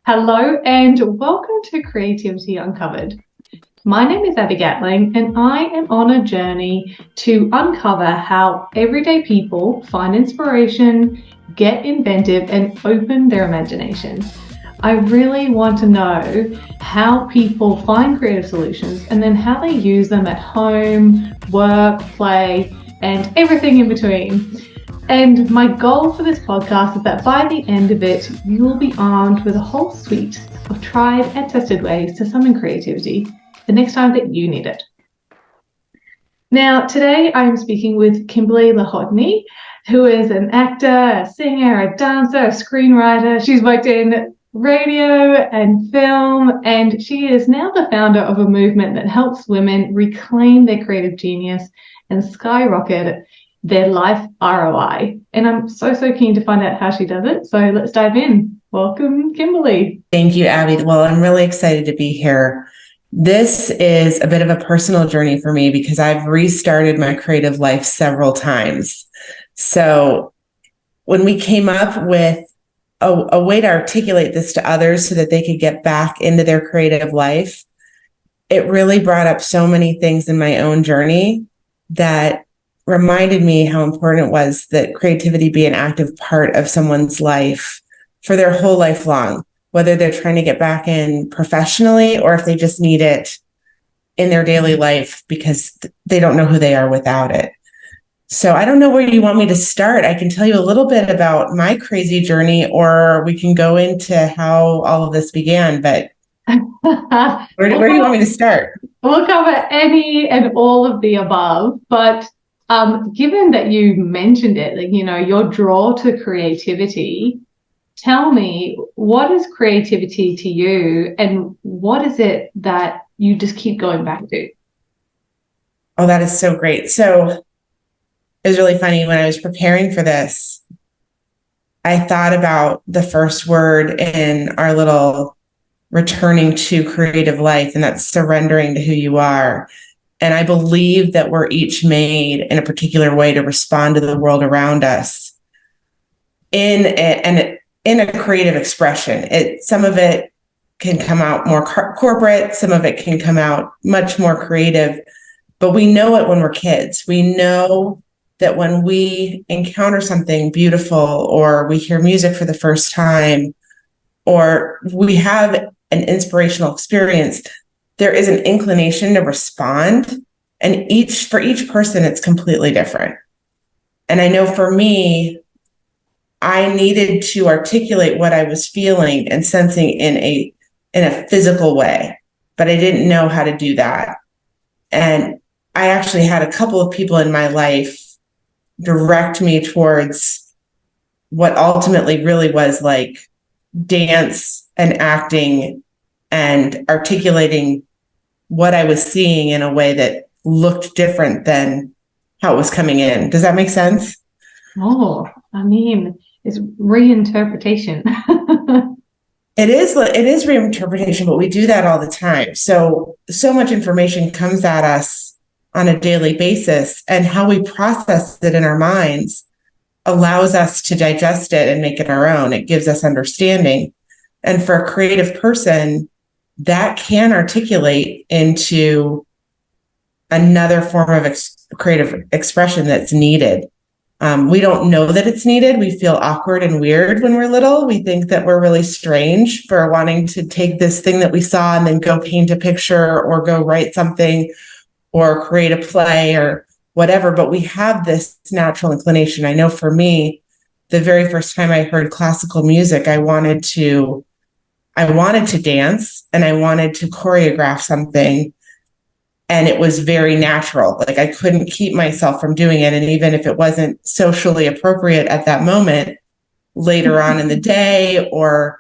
Hello and welcome to Creativity Uncovered. My name is Gatling and I am on a journey to uncover how everyday people find inspiration, get inventive and open their imagination. I really want to know how people find creative solutions and then how they use them at home, work, play, and everything in between. And my goal for this podcast is that by the end of it, you will be armed with a whole suite of tried and tested ways to summon creativity the next time that you need it. Now, today I am speaking with Kimberly Lahodny, who is an actor, a singer, a dancer, a screenwriter. She's worked in radio and film, and she is now the founder of a movement that helps women reclaim their creative genius and skyrocket their life ROI. And I'm so keen to find out how she does it. So let's dive in. Welcome, Kimberly. Thank you, Abby. Well, I'm really excited to be here. This is a bit of a personal journey for me because I've restarted my creative life several times. So when we came up with a way to articulate this to others so that they could get back into their creative life, it really brought up so many things in my own journey that reminded me how important it was that creativity be an active part of someone's life for their whole life long, whether they're trying to get back in professionally or if they just need it in their daily life because they don't know who they are without it. So I don't know where you want me to start. I can tell you a little bit about my crazy journey, or we can go into how all of this began, but where do you want me to start? We'll cover any and all of the above, but given that you mentioned it, your draw to creativity, tell me, what is creativity to you and what is it that you just keep going back to? Oh, that is so great. So it was really funny when I was preparing for this, I thought about the first word in our little returning to creative life, and that's surrendering to who you are. And I believe that we're each made in a particular way to respond to the world around us in a creative expression. Some of it can come out more corporate, some of it can come out much more creative, but we know it when we're kids. We know that when we encounter something beautiful, or we hear music for the first time, or we have an inspirational experience, there is an inclination to respond, and for each person, it's completely different. And I know for me, I needed to articulate what I was feeling and sensing in a physical way, but I didn't know how to do that. And I actually had a couple of people in my life direct me towards what ultimately really was like dance and acting and articulating what I was seeing in a way that looked different than how it was coming in. Does that make sense? Oh, I mean, it's reinterpretation. It is reinterpretation, but we do that all the time. So much information comes at us on a daily basis, and how we process it in our minds allows us to digest it and make it our own. It gives us understanding. And for a creative person, that can articulate into another form of creative expression that's needed. We don't know that it's needed. We feel awkward and weird when we're little. We think that we're really strange for wanting to take this thing that we saw and then go paint a picture or go write something or create a play or whatever. But we have this natural inclination. I know for me, the very first time I heard classical music, I wanted to dance and I wanted to choreograph something. And it was very natural. Like I couldn't keep myself from doing it. And even if it wasn't socially appropriate at that moment, later on in the day or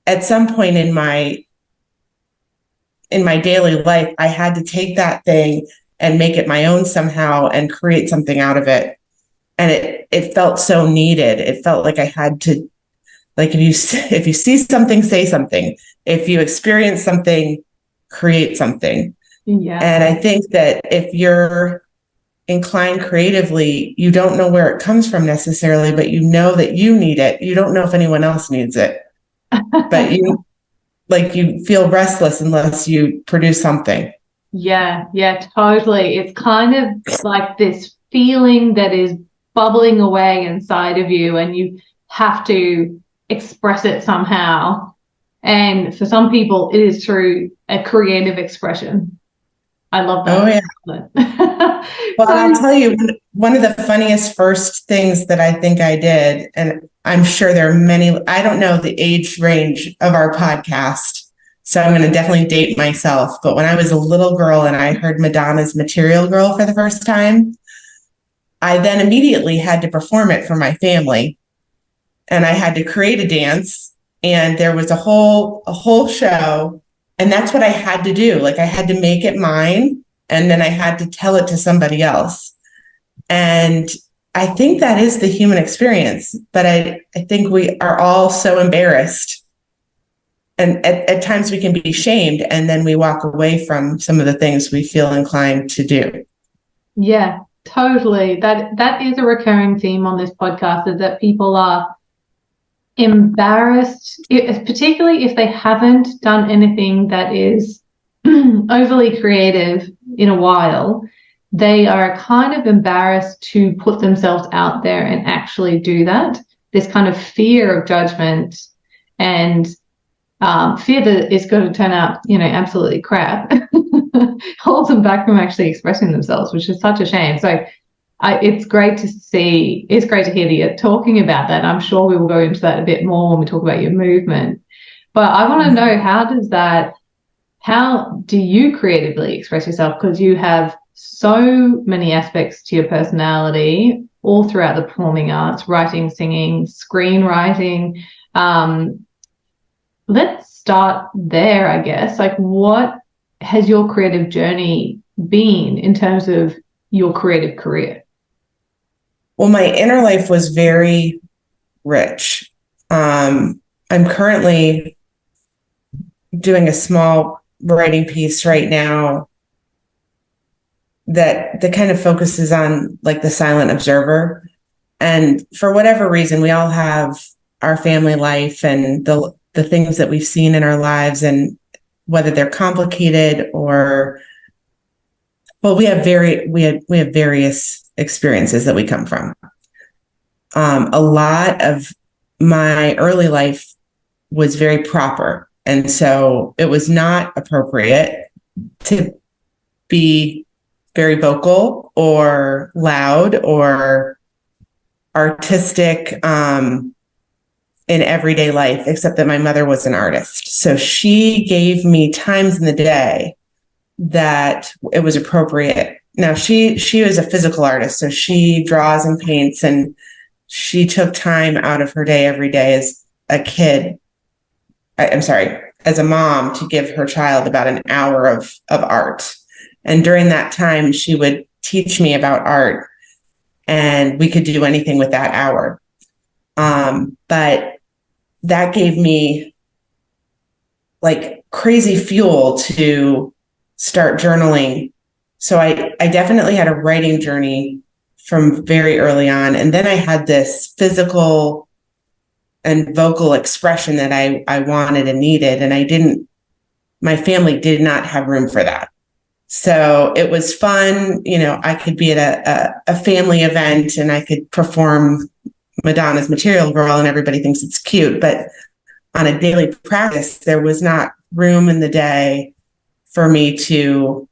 at some point in my daily life, I had to take that thing and make it my own somehow and create something out of it. And it felt so needed. It felt like I had to, like if you see something, say something. If you experience something, create something. Yeah. And I think that if you're inclined creatively, you don't know where it comes from necessarily, but you know that you need it. You don't know if anyone else needs it, but like you feel restless unless you produce something. Yeah, yeah, totally. It's kind of like this feeling that is bubbling away inside of you, and you have to express it somehow. And for some people, it is through a creative expression. I love Oh, that. yeah. Well, and I'll So, tell you, one of the funniest first things that I think I did, and I'm sure there are many, I don't know the age range of our podcast, so I'm going to definitely date myself. But when I was a little girl and I heard Madonna's Material Girl for the first time, I then immediately had to perform it for my family. And I had to create a dance, and there was a whole show. And that's what I had to do. Like I had to make it mine, and then I had to tell it to somebody else. And I think that is the human experience. But I think we are all so embarrassed. And at times we can be shamed, and then we walk away from some of the things we feel inclined to do. yeah, totally. That is a recurring theme on this podcast, is that people are embarrassed, particularly if they haven't done anything that is overly creative in a while. They are kind of embarrassed to put themselves out there and actually do that. This kind of fear of judgment and fear that it's going to turn out, absolutely crap, holds them back from actually expressing themselves, which is such a shame. So it's great to see. It's great to hear that you're talking about that. And I'm sure we will go into that a bit more when we talk about your movement. But I want to know, how do you creatively express yourself? Because you have so many aspects to your personality all throughout the performing arts: writing, singing, screenwriting. Let's start there, I guess. Like, what has your creative journey been in terms of your creative career? Well, my inner life was very rich. I'm currently doing a small writing piece right now that kind of focuses on like the silent observer. And for whatever reason, we all have our family life and the things that we've seen in our lives, and whether they're complicated or, well, we have various experiences that we come from. A lot of my early life was very proper, and so it was not appropriate to be very vocal or loud or artistic in everyday life, except that my mother was an artist. So she gave me times in the day that it was appropriate. Now she was a physical artist, so she draws and paints, and she took time out of her day every day as a kid. I'm sorry, as a mom, to give her child about an hour of art. And during that time, she would teach me about art, and we could do anything with that hour. But that gave me like crazy fuel to start journaling. So I definitely had a writing journey from very early on. And then I had this physical and vocal expression that I wanted and needed. And my family did not have room for that. So it was fun. I could be at a family event and I could perform Madonna's Material Girl and everybody thinks it's cute. But on a daily practice, there was not room in the day for me to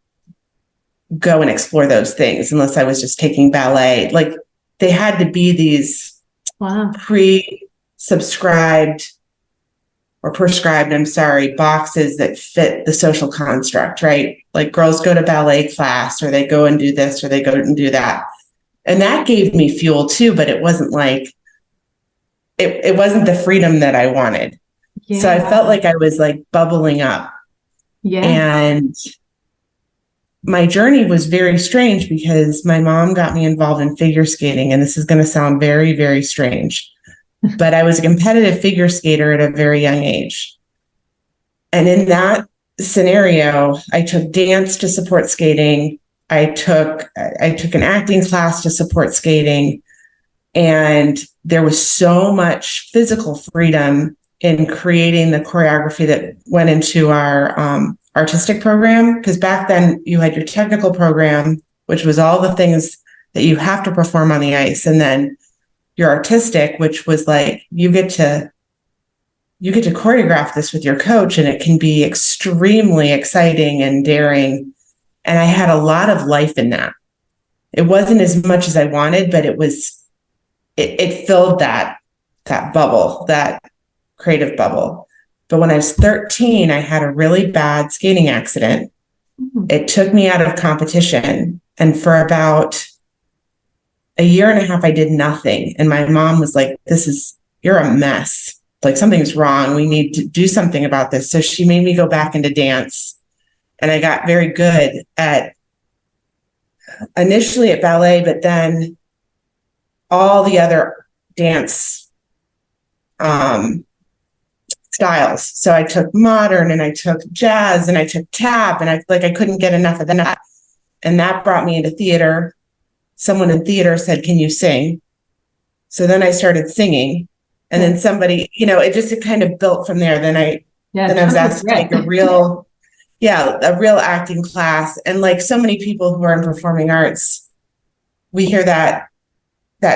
go and explore those things unless I was just taking ballet. Like they had to be these pre-subscribed or prescribed, boxes that fit the social construct, right? Like girls go to ballet class, or they go and do this, or they go and do that. And that gave me fuel too, but it wasn't like, it wasn't the freedom that I wanted. Yeah. So I felt like I was like bubbling up. Yeah. And my journey was very strange because my mom got me involved in figure skating. And this is going to sound very, very strange, but I was a competitive figure skater at a very young age. And in that scenario, I took dance to support skating. I took an acting class to support skating. And there was so much physical freedom in creating the choreography that went into our artistic program. Because back then you had your technical program, which was all the things that you have to perform on the ice, and then your artistic, which was like you get to choreograph this with your coach, and it can be extremely exciting and daring. And I had a lot of life in that. It wasn't as much as I wanted, but it filled that bubble, that creative bubble. But when I was 13, I had a really bad skating accident. It took me out of competition. And for about a year and a half, I did nothing. And my mom was like, you're a mess. Like, something's wrong. We need to do something about this. So she made me go back into dance. And I got very good initially at ballet, but then all the other dance styles. So I took modern, and I took jazz, and I took tap, and I couldn't get enough of that. And that brought me into theater. Someone in theater said, "Can you sing?" So then I started singing. And then somebody, it kind of built from there. Then I was asked to take a real acting class. And like so many people who are in performing arts, we hear that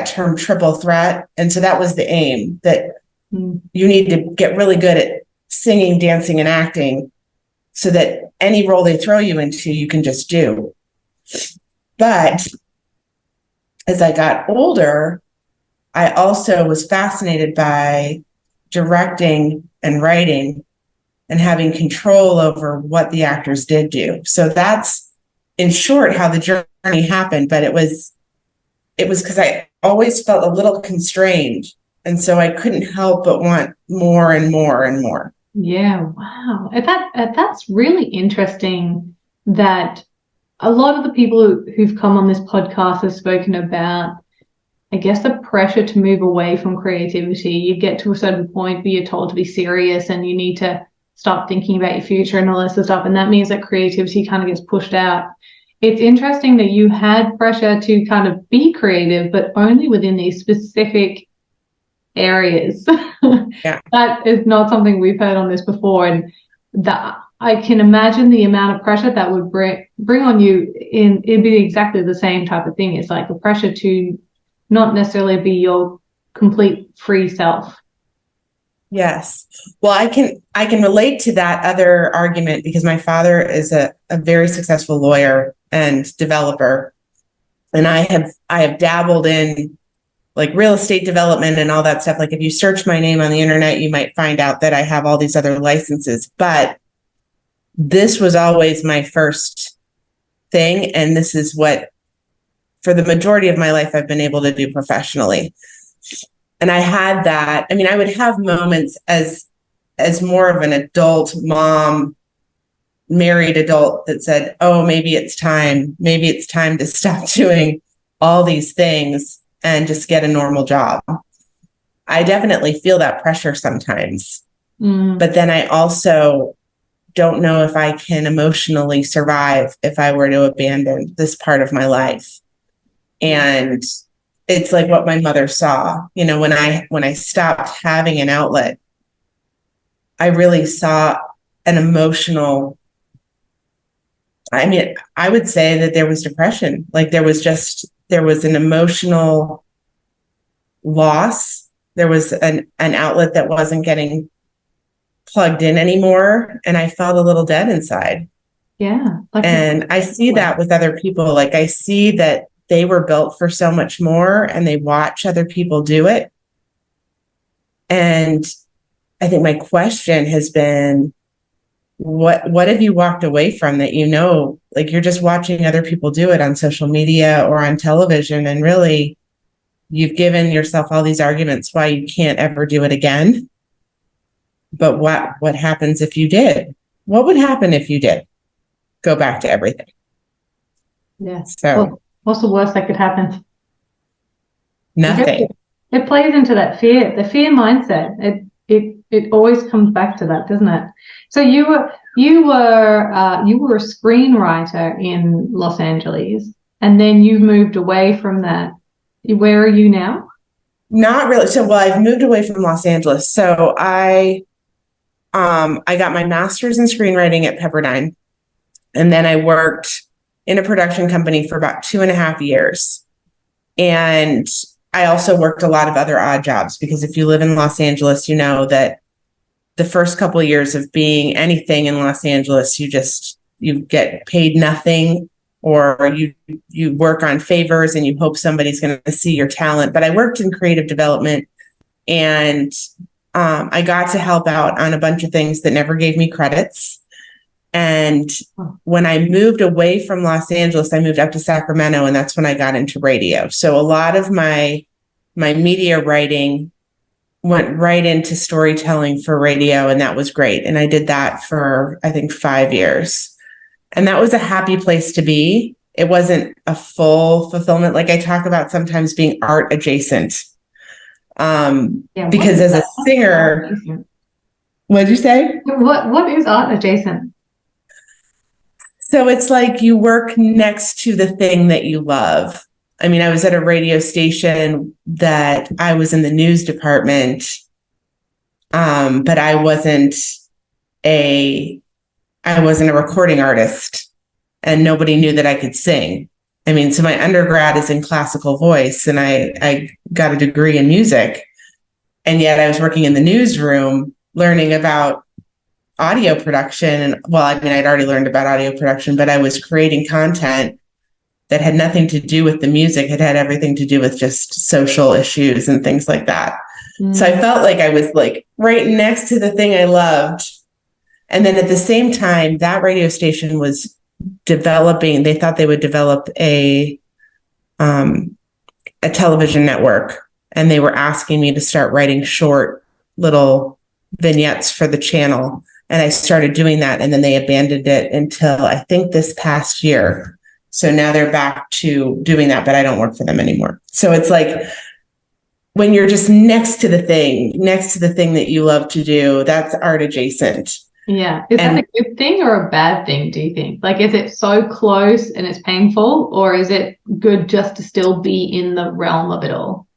term triple threat. And so that was the aim, that you need to get really good at singing, dancing, and acting so that any role they throw you into, you can just do. But as I got older, I also was fascinated by directing and writing and having control over what the actors did do. So that's, in short, how the journey happened. But it was because I always felt a little constrained. And so I couldn't help but want more and more and more. Yeah, wow. That's really interesting that a lot of the people who've come on this podcast have spoken about, I guess, the pressure to move away from creativity. You get to a certain point where you're told to be serious and you need to stop thinking about your future and all this stuff. And that means that creativity kind of gets pushed out. It's interesting that you had pressure to kind of be creative, but only within these specific areas. Yeah. That is not something we've heard on this before. And that I can imagine the amount of pressure that would bring on you. It'd be exactly the same type of thing. It's like the pressure to not necessarily be your complete free self. Yes. Well, I can relate to that other argument because my father is a very successful lawyer and developer. And I have dabbled in like real estate development and all that stuff. Like if you search my name on the internet, you might find out that I have all these other licenses, but this was always my first thing. And this is what, for the majority of my life, I've been able to do professionally. And I had that. I mean, I would have moments as more of an adult mom, married adult, that said, oh, maybe it's time to stop doing all these things and just get a normal job. I definitely feel that pressure sometimes. But then I also don't know if I can emotionally survive if I were to abandon this part of my life. And it's like what my mother saw, when I stopped having an outlet, I really saw an emotional, I mean, I would say that there was depression. Like there was an emotional loss. There was an outlet that wasn't getting plugged in anymore. And I felt a little dead inside. Yeah. And I see that with other people. Like I see that they were built for so much more and they watch other people do it. And I think my question has been, what have you walked away from that, like you're just watching other people do it on social media or on television, and really you've given yourself all these arguments why you can't ever do it again. But what happens if you did? What would happen if you did go back to everything? Yeah. So what's the worst that could happen? Nothing. It plays into that fear, the fear mindset. It always comes back to that, doesn't it? So you were a screenwriter in Los Angeles, and then you moved away from that. Where are you now? Not really. So, well, I've moved away from Los Angeles. So I got my master's in screenwriting at Pepperdine, and then I worked in a production company for about 2.5 years. And I also worked a lot of other odd jobs, because if you live in Los Angeles, you know that the first couple of years of being anything in Los Angeles, you get paid nothing, or you work on favors and you hope somebody's going to see your talent. But I worked in creative development, and I got to help out on a bunch of things that never gave me credits. And when I moved away from Los Angeles, I moved up to Sacramento, and that's when I got into radio. So a lot of my media writing went right into storytelling for radio, and that was great. And I did that for, I think, 5 years. And that was a happy place to be. It wasn't a full fulfillment. Like I talk about sometimes being art adjacent. Because as a singer, what did you say? What is art adjacent? So it's like you work next to the thing that you love. I mean, I was at a radio station that I was in the news department, but I wasn't a recording artist, and nobody knew that I could sing. I mean, so my undergrad is in classical voice, and I got a degree in music, and yet I was working in the newsroom learning about audio production. And well, I mean, I'd already learned about audio production, but I was creating content that had nothing to do with the music. It had everything to do with just social issues and things like that. So I felt like I was like right next to the thing I loved. And then at the same time, that radio station was developing, they thought they would develop a television network. And they were asking me to start writing short little vignettes for the channel. And I started doing that. And then they abandoned it until I think this past year. So now they're back to doing that, but I don't work for them anymore. So it's like when you're just next to the thing that you love to do, that's art adjacent. Yeah. Is that a good thing or a bad thing, do you think? Like, is it so close and it's painful, or is it good just to still be in the realm of it all?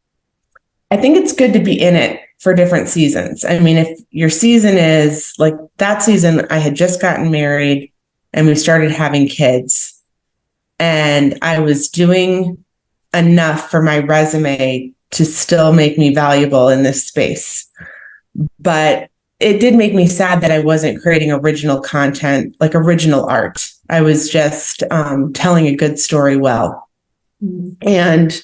I think it's good to be in it for different seasons. I mean, if your season is like that season, I had just gotten married and we started having kids. And I was doing enough for my resume to still make me valuable in this space. But it did make me sad that I wasn't creating original content, like original art. I was just telling a good story well. And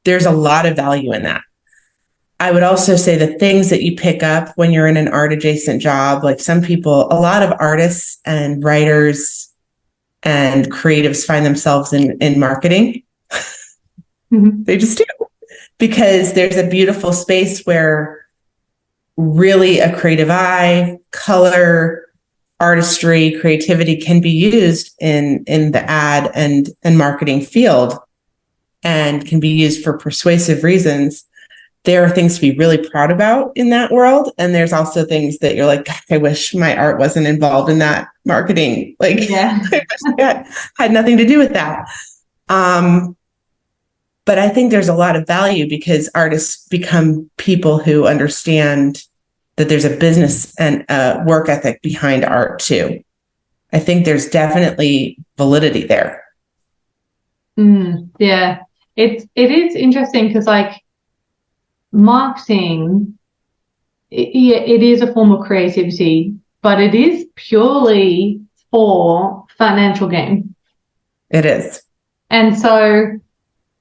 there's a lot of value in that. I would also say the things that you pick up when you're in an art adjacent job, like some people, a lot of artists and writers and creatives find themselves in marketing. They just do, because there's a beautiful space where really a creative eye, color, artistry, creativity can be used in the ad and marketing field, and can be used for persuasive reasons. There are things to be really proud about in that world. And there's also things that you're like, I wish my art wasn't involved in that marketing. Like, yeah. I wish that had nothing to do with that. But I think there's a lot of value, because artists become people who understand that there's a business and a work ethic behind art too. I think there's definitely validity there. Yeah, it is interesting, because like, marketing, it is a form of creativity, but it is purely for financial gain. It is. And so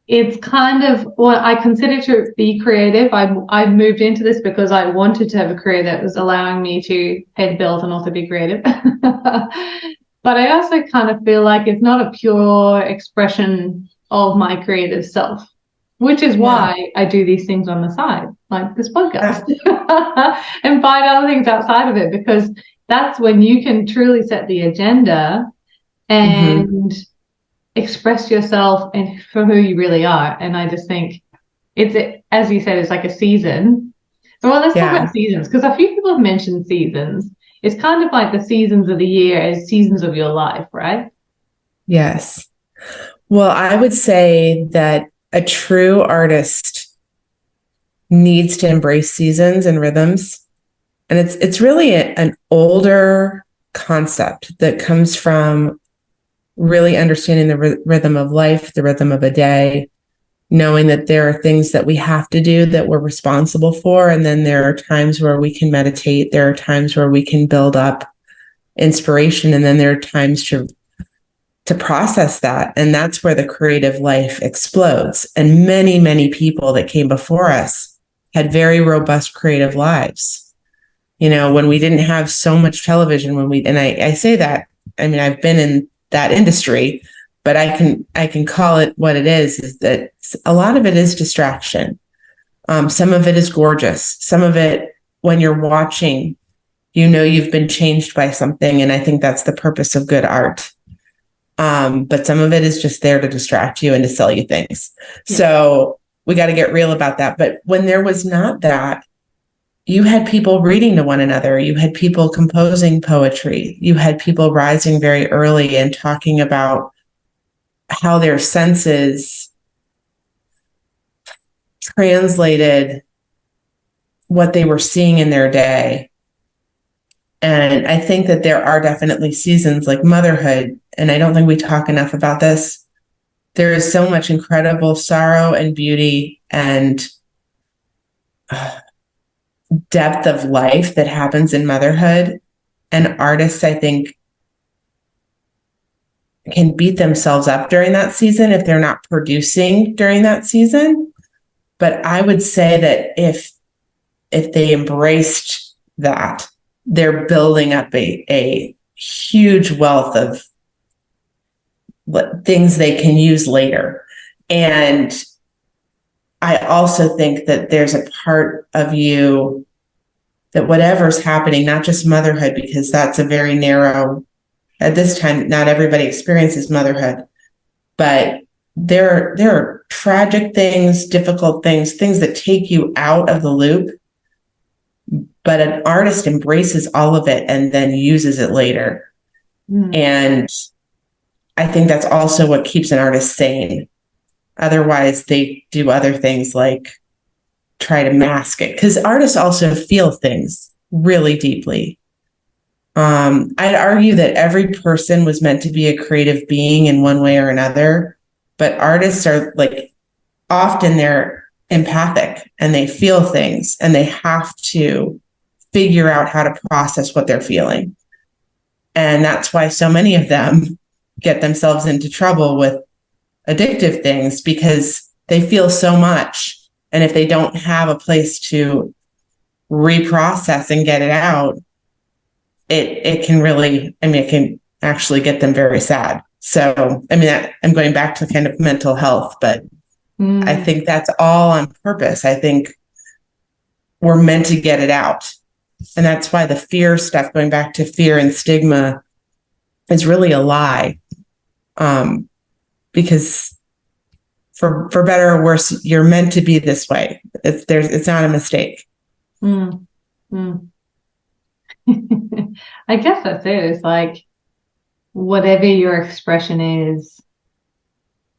it's kind of what I consider to be creative. I moved into this because I wanted to have a career that was allowing me to pay the bills and also be creative. But I also kind of feel like it's not a pure expression of my creative self, which is why I do these things on the side, like this podcast, and find other things outside of it, because that's when you can truly set the agenda and express yourself and for who you really are. And I just think it's, as you said, it's like a season. So let's talk about seasons, because a few people have mentioned seasons. It's kind of like the seasons of the year as seasons of your life, right? Yes. Well, I would say that a true artist needs to embrace seasons and rhythms. And it's really an older concept that comes from really understanding the rhythm of life, the rhythm of a day, knowing that there are things that we have to do that we're responsible for. And then there are times where we can meditate. There are times where we can build up inspiration. And then there are times to process that. And that's where the creative life explodes. And many, many people that came before us had very robust creative lives. When we didn't have so much television, and I say that, I mean, I've been in that industry, but I can call it what it is that a lot of it is distraction. Some of it is gorgeous. Some of it, when you're watching, you've been changed by something. And I think that's the purpose of good art. But some of it is just there to distract you and to sell you things. Yeah. So we got to get real about that. But when there was not that, you had people reading to one another. You had people composing poetry. You had people rising very early and talking about how their senses translated what they were seeing in their day. And I think that there are definitely seasons like motherhood, and I don't think we talk enough about this. There is so much incredible sorrow and beauty and depth of life that happens in motherhood. And artists, I think, can beat themselves up during that season if they're not producing during that season. But I would say that if they embraced that, they're building up a huge wealth of things they can use later. And I also think that there's a part of you that whatever's happening, not just motherhood, because that's a very narrow, at this time, not everybody experiences motherhood, but there are tragic things, difficult things that take you out of the loop. But an artist embraces all of it and then uses it later. Mm. And I think that's also what keeps an artist sane. Otherwise, they do other things like try to mask it, because artists also feel things really deeply. I'd argue that every person was meant to be a creative being in one way or another, but artists are often they're empathic and they feel things and they have to figure out how to process what they're feeling. And that's why so many of them get themselves into trouble with addictive things, because they feel so much. And if they don't have a place to reprocess and get it out, it can really, it can actually get them very sad. So, I'm going back to kind of mental health, but I think that's all on purpose. I think we're meant to get it out. And that's why the fear stuff, going back to fear and stigma, is really a lie. Because for better or worse, you're meant to be this way. It's not a mistake. I guess that's it. It's like, whatever your expression is,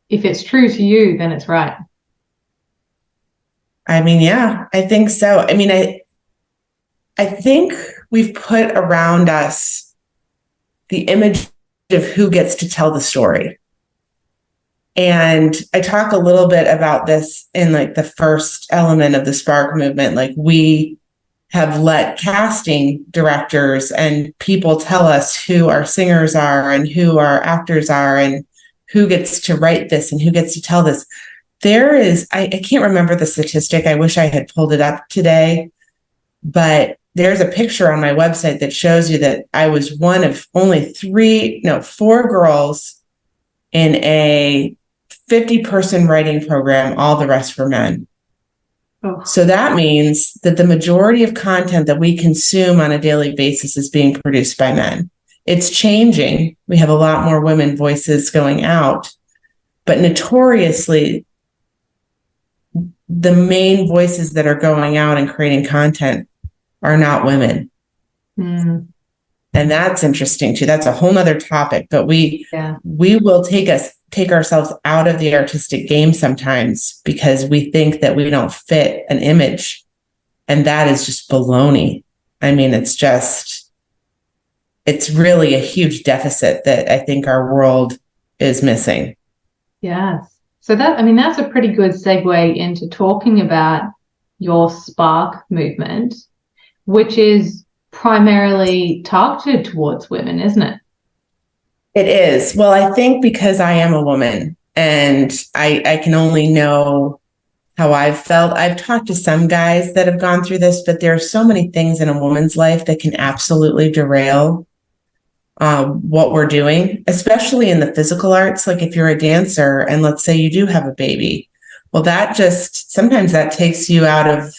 if it's true to you, then it's right. Yeah, I think so. I think we've put around us the image of who gets to tell the story. And I talk a little bit about this in the first element of the Spark movement. We have let casting directors and people tell us who our singers are and who our actors are and who gets to write this and who gets to tell this. There is, I can't remember the statistic. I wish I had pulled it up today, but there's a picture on my website that shows you that I was one of only 4 girls in a 50-person writing program. All the rest were men. Oh. So that means that the majority of content that we consume on a daily basis is being produced by men. It's changing. We have a lot more women voices going out, but notoriously, the main voices that are going out and creating content are not women. Mm. And that's interesting too. That's a whole nother topic, but we will take us take ourselves out of the artistic game sometimes because we think that we don't fit an image. And that is just baloney. I mean, it's really a huge deficit that I think our world is missing. Yes. So that's a pretty good segue into talking about your Spark movement, which is primarily targeted towards women, isn't it? It is. Well, I think because I am a woman and I can only know how I've felt. I've talked to some guys that have gone through this, but there are so many things in a woman's life that can absolutely derail what we're doing, especially in the physical arts. Like if you're a dancer and let's say you do have a baby, well, sometimes that takes you out of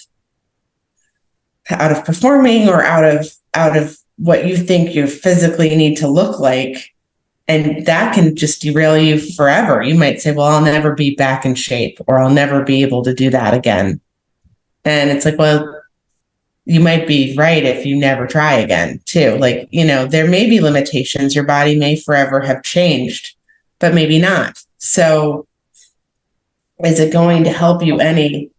performing or out of what you think you physically need to look like. And that can just derail you forever. You might say, well, I'll never be back in shape, or I'll never be able to do that again. And it's like, well, you might be right if you never try again, too. Like, there may be limitations. Your body may forever have changed, but maybe not. So is it going to help you any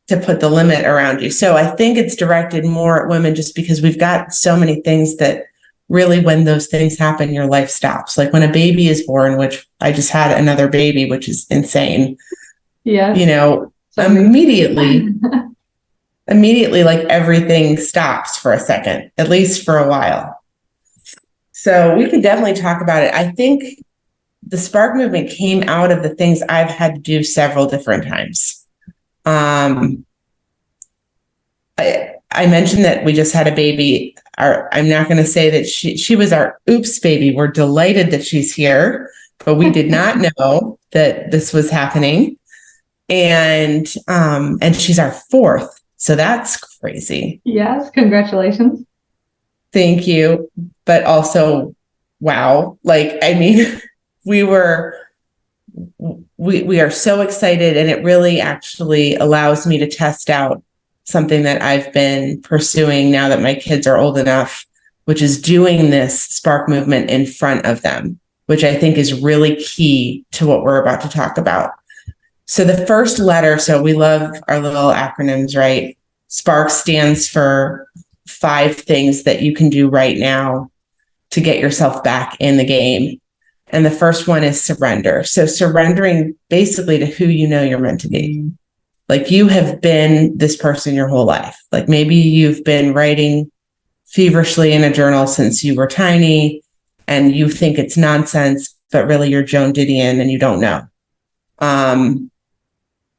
to put the limit around you? So I think it's directed more at women just because we've got so many things that really, when those things happen, your life stops. Like when a baby is born, which I just had another baby, which is insane. Yeah. Immediately, like everything stops for a second, at least for a while. So we could definitely talk about it. I think the Spark movement came out of the things I've had to do several different times. I mentioned that we just had a baby. I'm not going to say that she was our oops baby. We're delighted that she's here, but we did not know that this was happening. And she's our fourth. So that's crazy. Yes. Congratulations. Thank you. But also, wow. Like, I mean, we are so excited, and it really actually allows me to test out something that I've been pursuing now that my kids are old enough, which is doing this Spark movement in front of them, which I think is really key to what we're about to talk about. So the first letter, so we love our little acronyms, right? Spark stands for 5 things that you can do right now to get yourself back in the game. And the first one is surrender. So surrendering basically to who you know you're meant to be. Like you have been this person your whole life. Like maybe you've been writing feverishly in a journal since you were tiny and you think it's nonsense, but really you're Joan Didion and you don't know.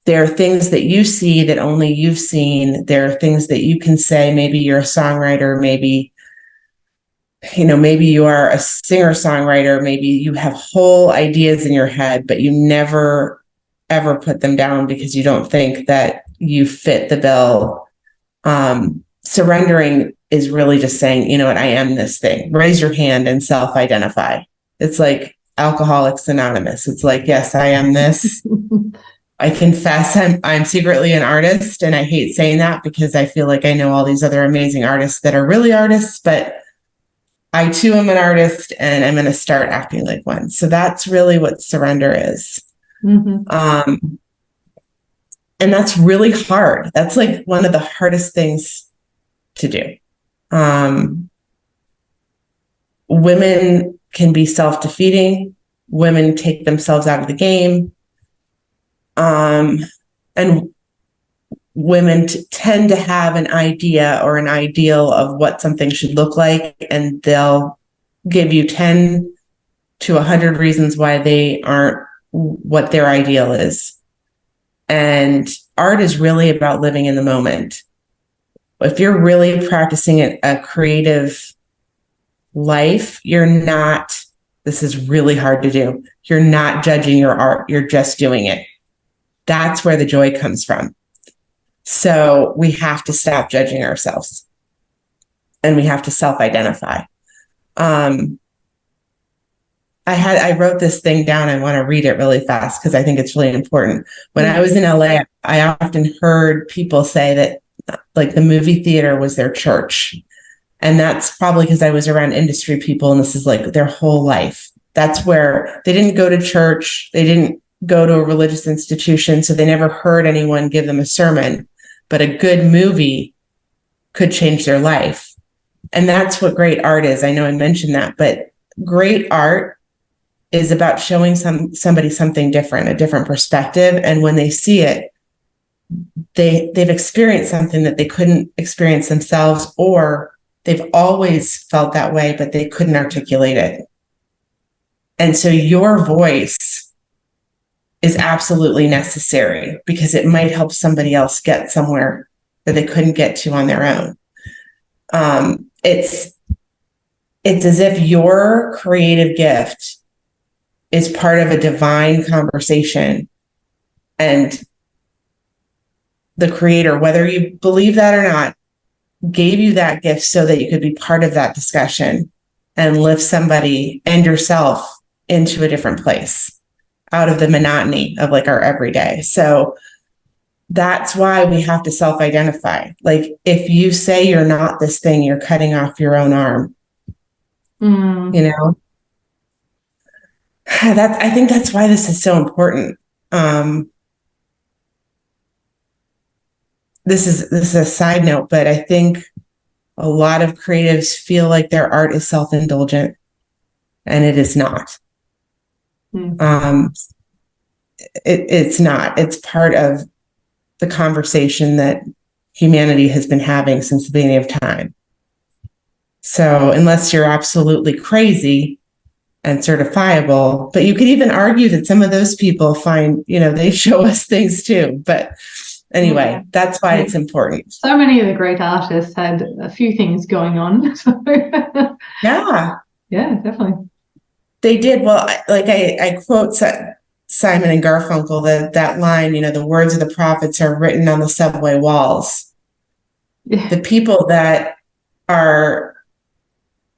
There are things that you see that only you've seen. There are things that you can say. Maybe you're a songwriter. Maybe you are a singer-songwriter. Maybe you have whole ideas in your head, but you never ever put them down because you don't think that you fit the bill. Surrendering is really just saying, you know what, I am this thing. Raise your hand and self-identify. It's like Alcoholics Anonymous. It's like, yes, I am this. I confess I'm secretly an artist, and I hate saying that because I feel like I know all these other amazing artists that are really artists, but I too am an artist, and I'm going to start acting like one. So that's really what surrender is. Mm-hmm. And that's really hard. That's like one of the hardest things to do. Women can be self-defeating. Women take themselves out of the game. And women tend to have an idea or an ideal of what something should look like, and they'll give you 10 to 100 reasons why they aren't what their ideal is. And art is really about living in the moment. If you're really practicing a creative life, this is really hard to do. You're not judging your art, you're just doing it. That's where the joy comes from. So we have to stop judging ourselves, and we have to self-identify. I wrote this thing down. I want to read it really fast because I think it's really important. When I was in LA, I often heard people say that like the movie theater was their church. And that's probably because I was around industry people, and this is like their whole life. That's where they didn't go to church. They didn't go to a religious institution. So they never heard anyone give them a sermon, but a good movie could change their life. And that's what great art is. I know I mentioned that, but great art is about showing somebody something different, a different perspective. And when they see it, they've experienced something that they couldn't experience themselves, or they've always felt that way, but they couldn't articulate it. And so your voice is absolutely necessary because it might help somebody else get somewhere that they couldn't get to on their own. It's as if your creative gift is part of a divine conversation, and the creator, whether you believe that or not, gave you that gift so that you could be part of that discussion and lift somebody and yourself into a different place out of the monotony of like our everyday. So that's why we have to self-identify. Like if you say you're not this thing, you're cutting off your own arm. You know, I think that's why this is so important. This is a side note, but I think a lot of creatives feel like their art is self-indulgent, and it is not. It's not. It's part of the conversation that humanity has been having since the beginning of time. So unless you're absolutely crazy and certifiable, but you could even argue that some of those people find, they show us things too. But anyway, that's why it's important. So many of the great artists had a few things going on. So yeah, definitely. They did. Well, I quote Simon and Garfunkel, that line, the words of the prophets are written on the subway walls. Yeah. The people that are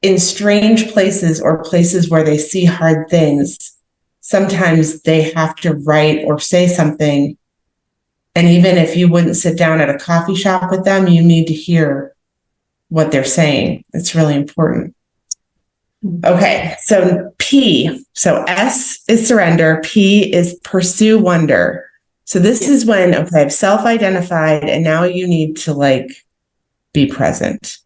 in strange places or places where they see hard things, sometimes they have to write or say something. And even if you wouldn't sit down at a coffee shop with them, you need to hear what they're saying. It's really important. Okay, so P. So S is surrender. P is pursue wonder. So this is when, I've self-identified, and now you need to be present.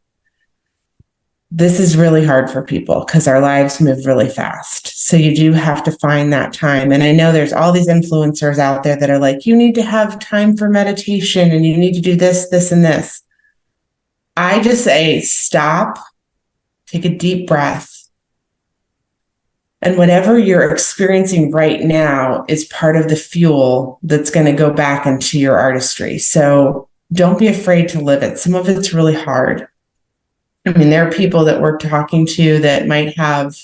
This is really hard for people because our lives move really fast. So you do have to find that time. And I know there's all these influencers out there that are like, you need to have time for meditation and you need to do this, this, and this. I just say, stop, take a deep breath. And whatever you're experiencing right now is part of the fuel that's going to go back into your artistry. So don't be afraid to live it. Some of it's really hard. I mean, there are people that we're talking to that might have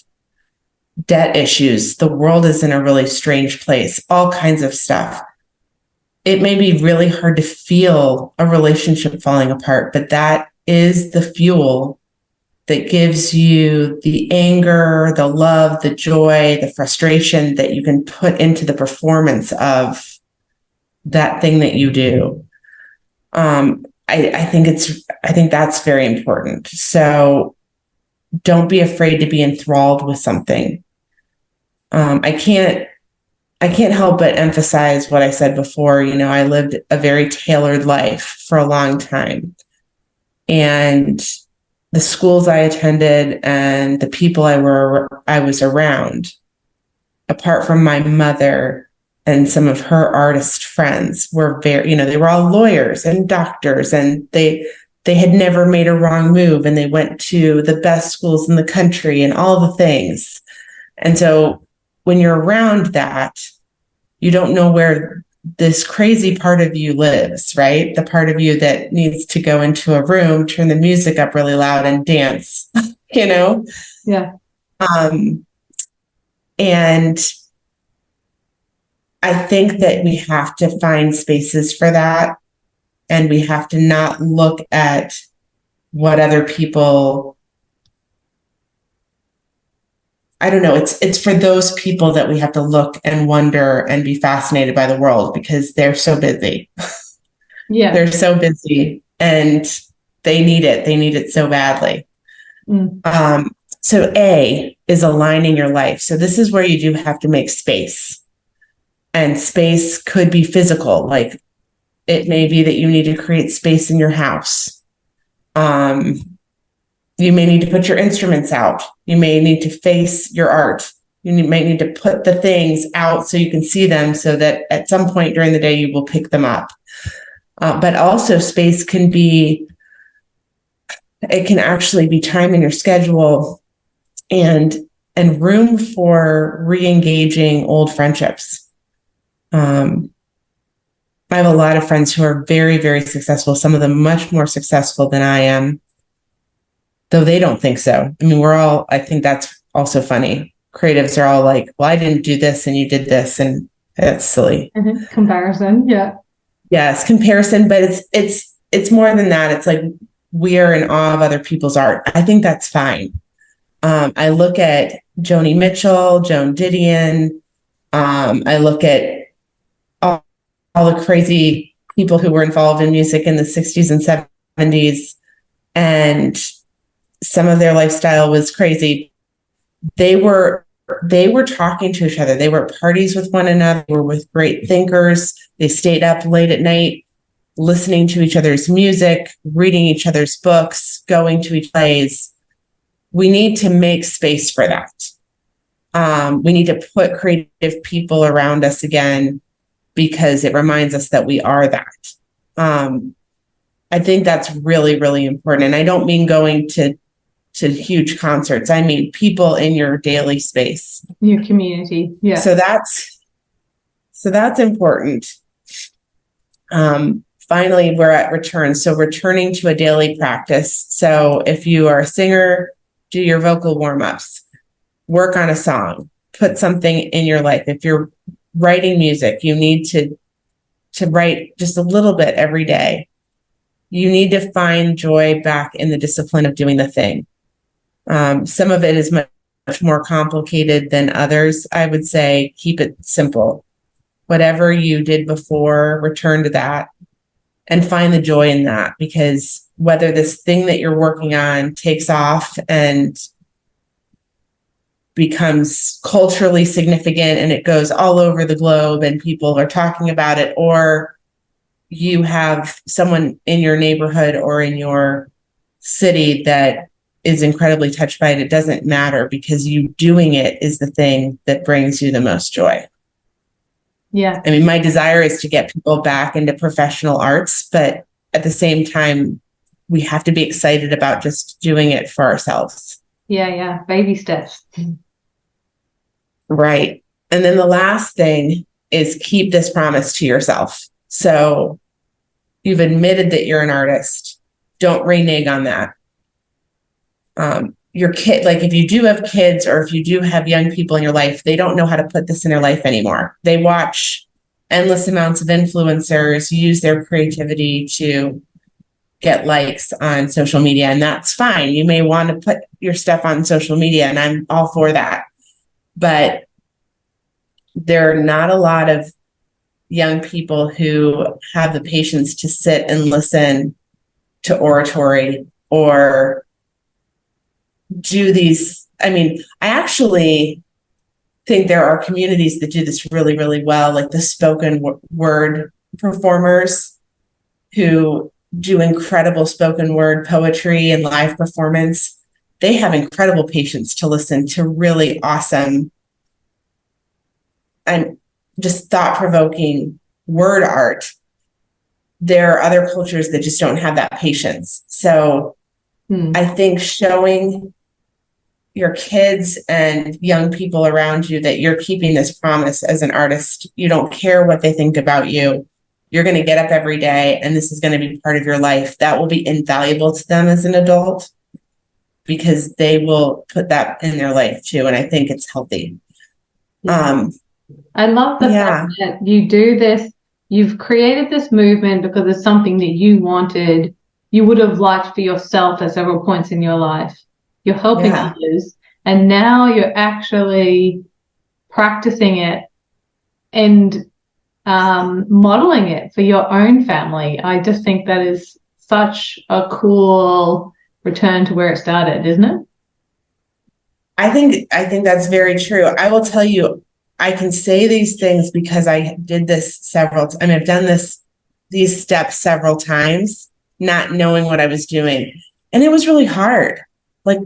debt issues. The world is in a really strange place, all kinds of stuff. It may be really hard to feel a relationship falling apart, but that is the fuel that gives you the anger, the love, the joy, the frustration that you can put into the performance of that thing that you do. I think that's very important. So don't be afraid to be enthralled with something. I can't help but emphasize what I said before. I lived a very tailored life for a long time. And the schools I attended and the people I was around, apart from my mother and some of her artist friends, were very, they were all lawyers and doctors, and they had never made a wrong move, and they went to the best schools in the country and all the things. And so when you're around that, you don't know where this crazy part of you lives, right? The part of you that needs to go into a room, turn the music up really loud and dance, Yeah. And I think that we have to find spaces for that. And we have to not look at what other people, I don't know, it's for those people that we have to look and wonder and be fascinated by the world, because they're so busy. Yeah. They're so busy and they need it. They need it so badly. So A is aligning your life. So this is where you do have to make space. And space could be physical, like it may be that you need to create space in your house. You may need to put your instruments out. You may need to face your art. May need to put the things out so you can see them, so that at some point during the day you will pick them up. But also space can be, it can actually be time in your schedule and room for re-engaging old friendships. I have a lot of friends who are very, very successful, some of them much more successful than I am, though they don't think so. I mean, I think that's also funny. Creatives are all like, well, I didn't do this and you did this, and that's silly. Comparison, yeah. Yes, comparison, but it's more than that. It's like we are in awe of other people's art. I think that's fine. I look at Joni Mitchell, Joan Didion. I look at all the crazy people who were involved in music in the 60s and 70s, and some of their lifestyle was crazy. They were talking to each other. They were at parties with one another. They were with great thinkers. They stayed up late at night, listening to each other's music, reading each other's books, going to each plays. We need to make space for that. We need to put creative people around us again, because it reminds us that we are that. I think that's really, really important. And I don't mean going to huge concerts. I mean people in your daily space, your community. Yeah. So that's important. Finally, we're at return. So returning to a daily practice. So if you are a singer, do your vocal warm-ups, work on a song, put something in your life. If you're writing music, you need to write just a little bit every day. You need to find joy back in the discipline of doing the thing. Some of it is much more complicated than others. I would say keep it simple. Whatever you did before, return to that and find the joy in that, because whether this thing that you're working on takes off and becomes culturally significant and it goes all over the globe and people are talking about it, or you have someone in your neighborhood or in your city that is incredibly touched by it, it doesn't matter, because you doing it is the thing that brings you the most joy. Yeah. I mean, my desire is to get people back into professional arts, but at the same time, we have to be excited about just doing it for ourselves. Yeah. Baby steps. Right. And then the last thing is keep this promise to yourself. So you've admitted that you're an artist. Don't renege on that. Your kid, like if you do have kids or if you do have young people in your life, they don't know how to put this in their life anymore. They watch endless amounts of influencers use their creativity to get likes on social media, and that's fine. You may want to put your stuff on social media, and I'm all for that. But there are not a lot of young people who have the patience to sit and listen to oratory or do these. I mean, I actually think there are communities that do this really, really well, like the spoken word performers who do incredible spoken word poetry and live performance. They have incredible patience to listen to really awesome and just thought-provoking word art. There are other cultures that just don't have that patience. So I think showing your kids and young people around you that you're keeping this promise as an artist, you don't care what they think about you. You're going to get up every day and this is going to be part of your life. That will be invaluable to them as an adult because they will put that in their life too. And I think it's healthy. I love the fact that you do this. You've created this movement because it's something that you wanted, you would have liked for yourself at several points in your life. You're helping others, and now you're actually practicing it and modeling it for your own family. I just think that is such a cool return to where it started, isn't it? I think that's very true. I will tell you, I can say these things because I did this I've done these steps several times, not knowing what I was doing. And it was really hard. Like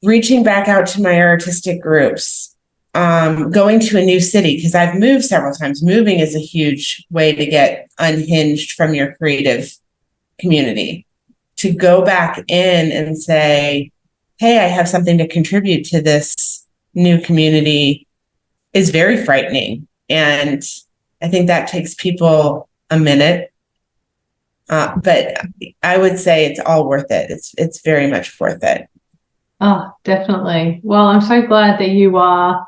reaching back out to my artistic groups, going to a new city, because I've moved several times. Moving is a huge way to get unhinged from your creative community. To go back in and say, hey, I have something to contribute to this new community is very frightening. And I think that takes people a minute. But I would say it's all worth it. It's very much worth it. Oh, definitely. Well, I'm so glad that you are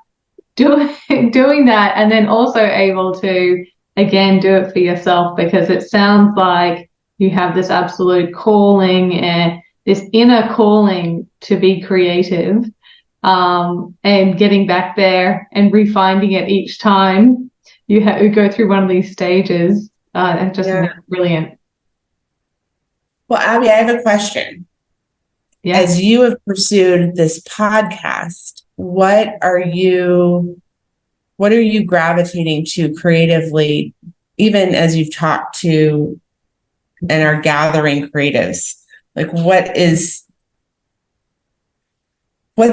doing that, and then also able to again do it for yourself, because it sounds like you have this absolute calling and this inner calling to be creative, and getting back there and refinding it each time you go through one of these stages. And just brilliant. Well, Abby, I have a question. Yeah. As you have pursued this podcast, what are you gravitating to creatively, even as you've talked to and are gathering creatives? Like what's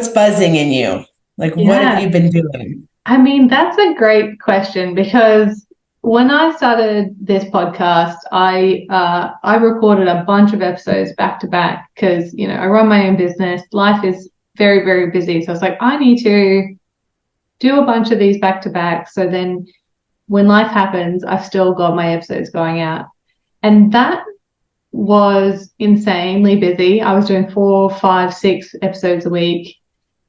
buzzing in you? Like what have you been doing? I mean, that's a great question, because when I started this podcast, I recorded a bunch of episodes back to back, because, you know, I run my own business. Life is very, very busy. So I was like, I need to do a bunch of these back to back. So then when life happens, I've still got my episodes going out. And that was insanely busy. I was doing 4, 5, 6 episodes a week.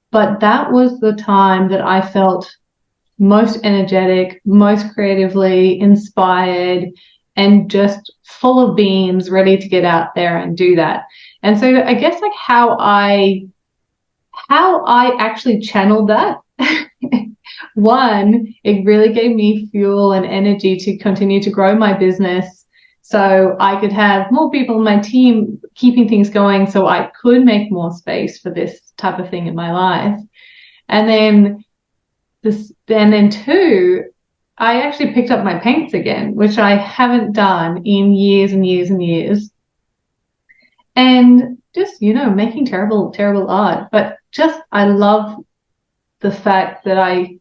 But that was the time that I felt most energetic, most creatively inspired, and just full of beans, ready to get out there and do that. And so I guess like how I actually channeled that. One, it really gave me fuel and energy to continue to grow my business, so I could have more people in my team keeping things going, so I could make more space for this type of thing in my life. And then two, I actually picked up my paints again, which I haven't done in years and years and years. And just, you know, making terrible, terrible art. But just, I love the fact that I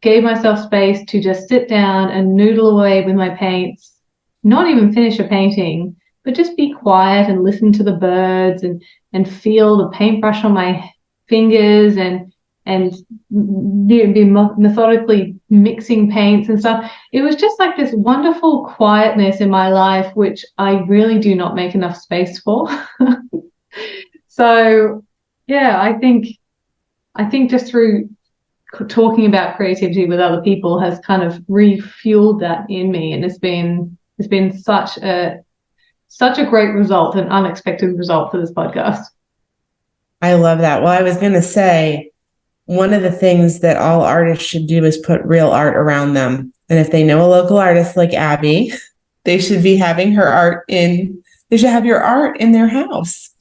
gave myself space to just sit down and noodle away with my paints, not even finish a painting, but just be quiet and listen to the birds and feel the paintbrush on my fingers and be methodically mixing paints and stuff. It was just like this wonderful quietness in my life, which I really do not make enough space for. So yeah, I think just through talking about creativity with other people has kind of refueled that in me, and it's been such a great result, an unexpected result for this podcast. I love that. Well, I was going to say, one of the things that all artists should do is put real art around them. And if they know a local artist like Abby, they should be having they should have your art in their house.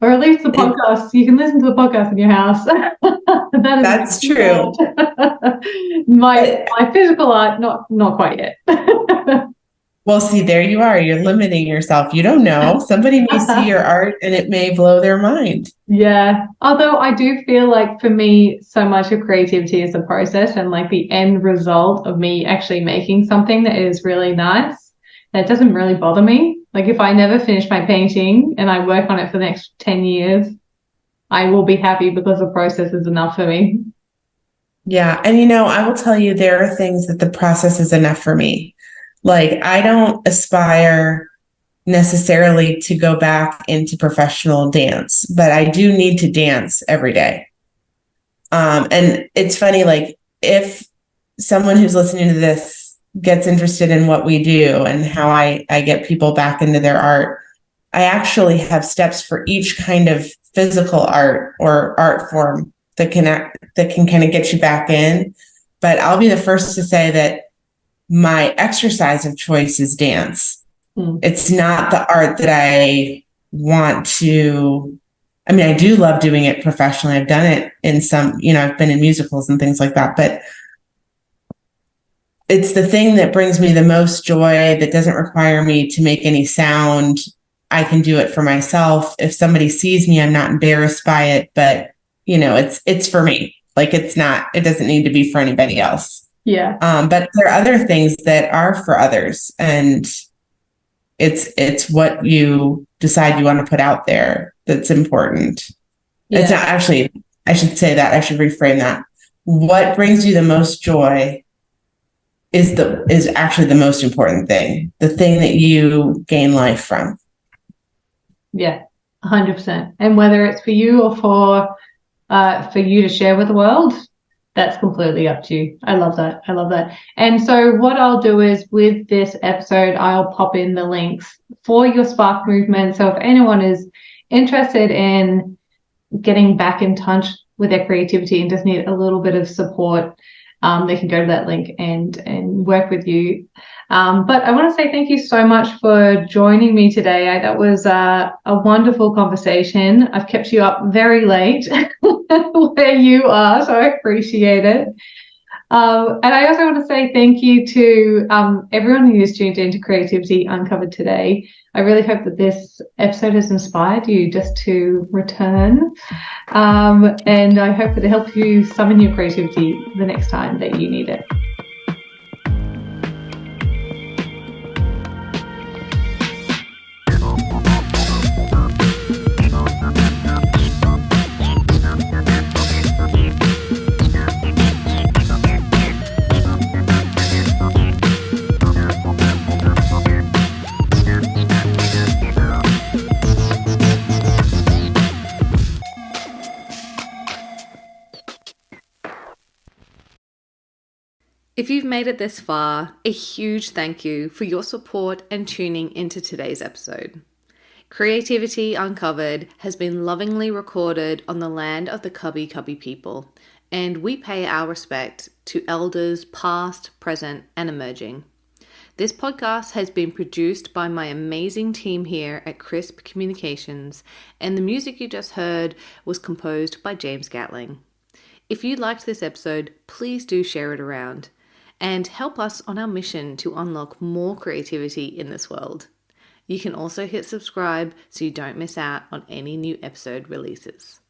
Or at least the podcast. You can listen to the podcast in your house. That's true. My physical art, not quite yet. Well, see, there you are. You're limiting yourself. You don't know. Somebody may see your art and it may blow their mind. Yeah. Although I do feel like for me, so much of creativity is a process, and like the end result of me actually making something that is really nice, that doesn't really bother me. Like if I never finish my painting and I work on it for the next 10 years, I will be happy, because the process is enough for me. Yeah. And, you know, I will tell you, there are things that the process is enough for me. Like, I don't aspire necessarily to go back into professional dance, but I do need to dance every day. And it's funny, like if someone who's listening to this gets interested in what we do and how I get people back into their art, I actually have steps for each kind of physical art or art form that can kind of get you back in. But I'll be the first to say that my exercise of choice is dance. It's not the art that I want to I mean, I do love doing it professionally. I've done it in some, I've been in musicals and things like that, but it's the thing that brings me the most joy that doesn't require me to make any sound. I can do it for myself. If somebody sees me, I'm not embarrassed by it, but it's for me. Like it doesn't need to be for anybody else. Yeah. But there are other things that are for others, and it's what you decide you want to put out there that's important. Yeah. It's not actually, I should say that, I should reframe that. What brings you the most joy is actually the most important thing, the thing that you gain life from. Yeah, 100%. And whether it's for you or for you to share with the world, that's completely up to you. I love that. I love that. And so what I'll do is with this episode, I'll pop in the links for your Spark movement. So if anyone is interested in getting back in touch with their creativity and just need a little bit of support, they can go to that link and work with you. But I want to say thank you so much for joining me today. That was a wonderful conversation. I've kept you up very late where you are, so I appreciate it. And I also want to say thank you to everyone who's tuned into Creativity Uncovered today. I really hope that this episode has inspired you just to return. And I hope that it helps you summon your creativity the next time that you need it. If you've made it this far, a huge thank you for your support and tuning into today's episode. Creativity Uncovered has been lovingly recorded on the land of the Cubby Cubby people, and we pay our respect to elders past, present, and emerging. This podcast has been produced by my amazing team here at Crisp Communications, and the music you just heard was composed by James Gatling. If you liked this episode, please do share it around and help us on our mission to unlock more creativity in this world. You can also hit subscribe so you don't miss out on any new episode releases.